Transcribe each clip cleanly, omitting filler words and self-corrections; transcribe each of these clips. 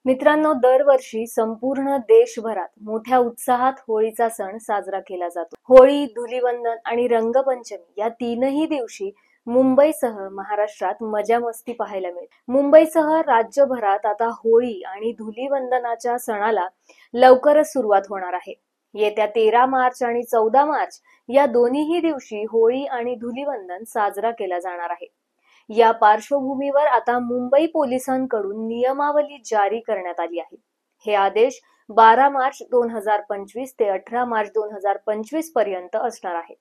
मित्रांनो, दरवर्षी संपूर्ण देशभरात मोठ्या उत्साहात होळीचा सण साजरा केला जातो. होळी, धुलीवंदन आणि रंगपंचमी या तीनही दिवशी मुंबईसह महाराष्ट्रात मजा मस्ती पाहायला मिळते. मुंबईसह राज्यभरात आता होळी आणि धुलीवंदनाच्या सणाला लवकरच सुरुवात होणार आहे. येत्या 13 मार्च आणि 14 मार्च या दोन्हीही दिवशी होळी आणि धुलीवंदन साजरा केला जाणार आहे. या पार्श्वभूमीवर आता मुंबई पोलिसांकडून नियमावली जारी करण्यात आली आहे. हे आदेश 12 मार्च 2025 ते 18 मार्च 2025 पर्यंत असणार आहेत.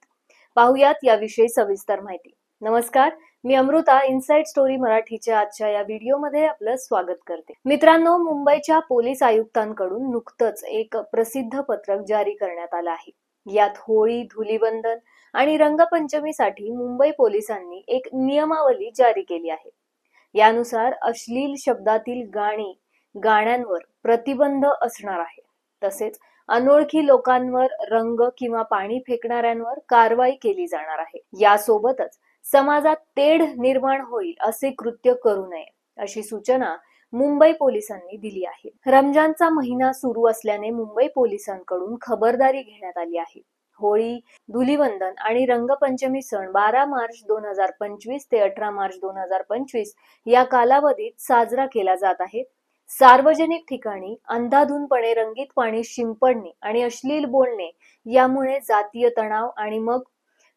पाहुयात याविषयी सविस्तर माहिती. नमस्कार, मी अमृता. इनसाइड स्टोरी मराठीच्या आजच्या या व्हिडिओमध्ये आपलं स्वागत करते. मित्रांनो, मुंबईच्या पोलीस आयुक्तांकडून नुकतंच एक प्रसिद्ध पत्रक जारी करण्यात आलं आहे. यात होळी, धुलीवंदन आणि रंगपंचमीसाठी मुंबई पोलिसांनी एक नियमावली जारी केली आहे. यानुसार अश्लील शब्दातील गाण्यांवर प्रतिबंध असणार आहे. तसेच अनोळखी लोकांवर रंग किंवा पाणी फेकणाऱ्यांवर कारवाई केली जाणार आहे. यासोबतच समाजात तेढ निर्माण होईल असे कृत्य करू नये अशी सूचना मुंबई पोलिसांनी दिली आहे. रमजानचा महिना सुरू असल्याने मुंबई पोलिसांकडून खबरदारी घेण्यात आली आहे. होळी, धुलीवंदन आणि रंगपंचमी सण 12 मार्च 2025 ते 18 मार्च 2025 या कालावधीत साजरा केला जात आहे. सार्वजनिक ठिकाणी अंधाधुंदपणे रंगीत पाणी शिंपडणे आणि अश्लील बोलणे यामुळे जातीय तणाव आणि मग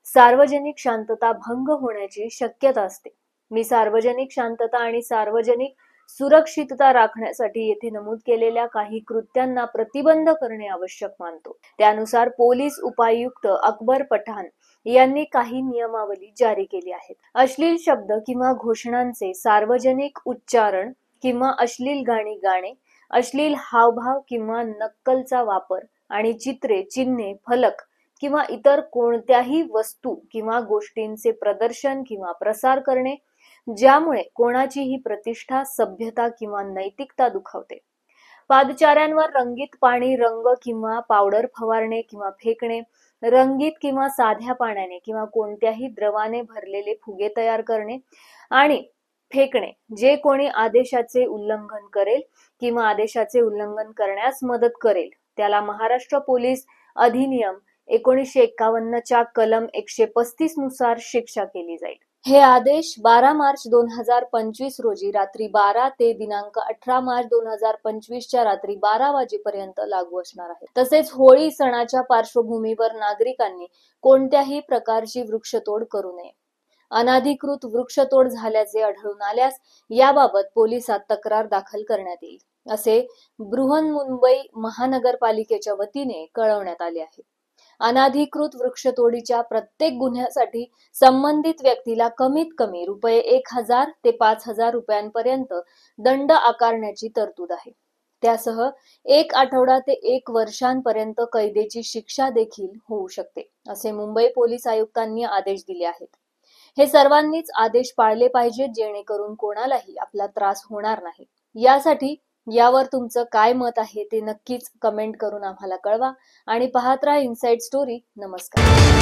सार्वजनिक शांतता भंग होण्याची शक्यता असते. मी सार्वजनिक शांतता आणि सार्वजनिक सुरक्षितता राखण्यासाठी येथे नमूद केलेल्या काही कृत्यांना प्रतिबंध करणे आवश्यक मानतो. त्यानुसार पोलीस उपायुक्त अकबर पठाण यांनी काही नियमावली जारी केली आहेत. अश्लील शब्द किंवा घोषणांचे सार्वजनिक उच्चारण किंवा अश्लील गाणी गाणे, अश्लील हावभाव किंवा नक्कलचा वापर आणि चित्रे, चिन्हे, फलक किंवा इतर कोणत्याही वस्तू किंवा गोष्टींचे प्रदर्शन किंवा प्रसार करणे ज्यामुळे कोणाचीही प्रतिष्ठा, सभ्यता किंवा नैतिकता दुखावते. पादचाऱ्यांवर रंगीत पाणी, रंग किंवा पावडर फवारणे किंवा फेकणे, रंगीत किंवा साध्या पाण्याने किंवा कोणत्याही द्रवाने भरलेले फुगे तयार करणे आणि फेकणे जे कोणी आदेशाचे उल्लंघन करेल किंवा आदेशाचे उल्लंघन करण्यास मदत करेल त्याला महाराष्ट्र पोलीस अधिनियम 1951 च्या कलम 135 नुसार शिक्षा केली जाईल. हे आदेश 12 मार्च 2025 रोजी रात्री 12 ते दिनांक 18 मार्च 2025 च्या रात्री 12 वाजेपर्यंत लागू असणार आहे. तसेच होळी सणाच्या पार्श्वभूमीवर नागरिकांनी कोणत्याही प्रकारची वृक्षतोड करू नये. अनाधिकृत वृक्षतोड झाल्याचे आढळून आल्यास याबाबत पोलिसात तक्रार दाखल करण्यात येईल, असे बृहन्मुंबई महानगरपालिकेच्या वतीने कळवण्यात आले आहे. अनाधिकृत वृक्षतोडीच्या प्रत्येक गुन्ह्यासाठी संबंधित व्यक्तीला कमीत कमी ₹1000 ते ₹5000 दंड आकारण्याची तरतूद आहे. त्यासह 1 आठवडा ते 1 वर्षांपर्यंत कैदेची शिक्षा देखील होऊ शकते, असे मुंबई पोलीस आयुक्तांनी आदेश दिले आहेत. हे सर्वांनीच आदेश पाळले पाहिजेत जेणेकरून कोणालाही आपला त्रास होणार नाही. यावर तुमचं काय मत आहे ते नक्कीच कमेंट करून आम्हाला कळवा आणि पाहत राहा इनसाइड स्टोरी. नमस्कार.